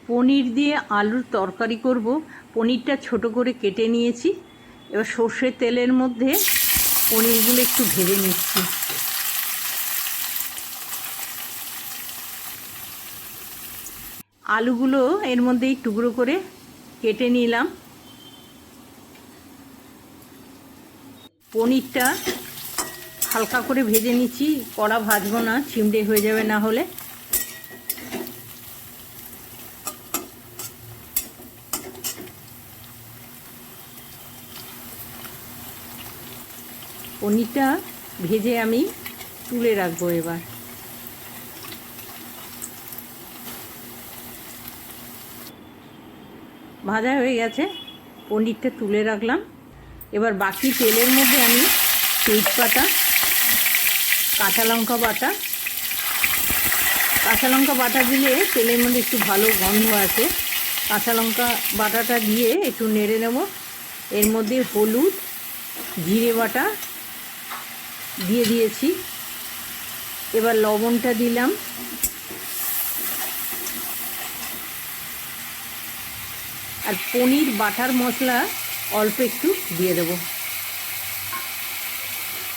পনির দিয়ে আলুর তরকারি করব। পনিরটা ছোট করে কেটে নিয়েছি। এবার সর্ষের তেলের মধ্যে পনিরগুলো একটু ভেজে নিচ্ছি। আলুগুলো এর মধ্যেই টুকরো করে কেটে নিলাম। পনিরটা হালকা করে ভেজে নিচ্ছি, কড়া ভাজবো না, চিমড়ে হয়ে যাবে না হলে। পনিরটা ভেজে আমি তুলে রাখবো। এবার ভাজা হয়ে গেছে, পনিরটা তুলে রাখলাম। এবার বাকি তেলের মধ্যে আমি তেজপাতা, কাঁচা লঙ্কা বাটা দিলে তেলের মধ্যে একটু ভালো গন্ধ আছে। কাঁচা লঙ্কা বাটাটা দিয়ে একটু নেড়ে নেব। এর মধ্যে হলুদ, জিরে বাটা দিয়ে দিয়েছি। এবার লবণটা দিলাম। আর পনির বাটার মশলা অল্প একটু দিয়ে দেব।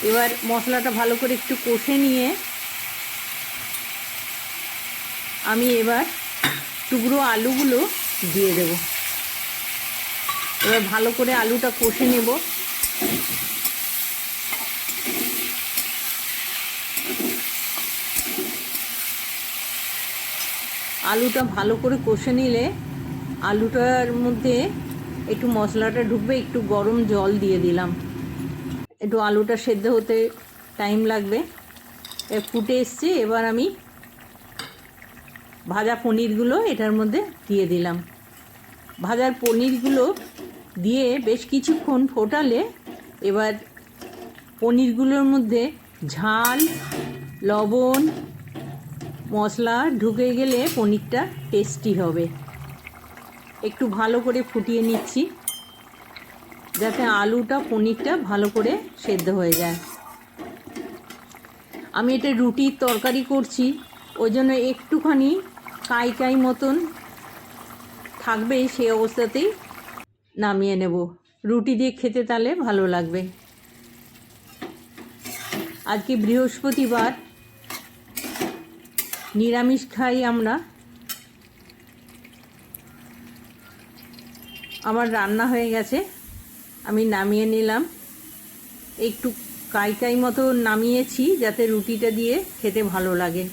এবার মশলাটা ভালো করে একটু কষে নিয়ে আমি এবার টুকরো আলুগুলো দিয়ে দেব। এবার ভালো করে আলুটা কষে নেব। আলুটা ভালো করে কষে নিলে আলুটার মধ্যে একটু মশলাটা ঢুকবে। একটু গরম জল দিয়ে দিলাম, একটু আলুটা সেদ্ধ হতে টাইম লাগবে। ফুটে এসছে। এবার আমি ভাজা পনিরগুলো এটার মধ্যে দিয়ে দিলাম। ভাজার পনিরগুলো দিয়ে বেশ কিছুক্ষণ ফোটালে এবার পনিরগুলোর মধ্যে ঝাল, লবণ, মশলা ঢুকে গেলে পনিরটা টেস্টি হবে। একটু ভালো করে ফুটিয়ে নিচ্ছি যাতে আলুটা পনিরটা ভালো করে সেদ্ধ হয়ে যায়। আমি এটা রুটির তরকারি করছি, ওই জন্য একটুখানি কাই মতন থাকবে, সেই অবস্থাতেই নামিয়ে নেব। রুটি দিয়ে খেতে তাহলে ভালো লাগবে। আজকে বৃহস্পতিবার, নিরামিষ খাই আমরা। আমার রান্না হয়ে গেছে, আমি নামিয়ে নিলাম। একটু কাই মতো নামিয়েছি যাতে রুটিটা দিয়ে খেতে ভালো লাগে।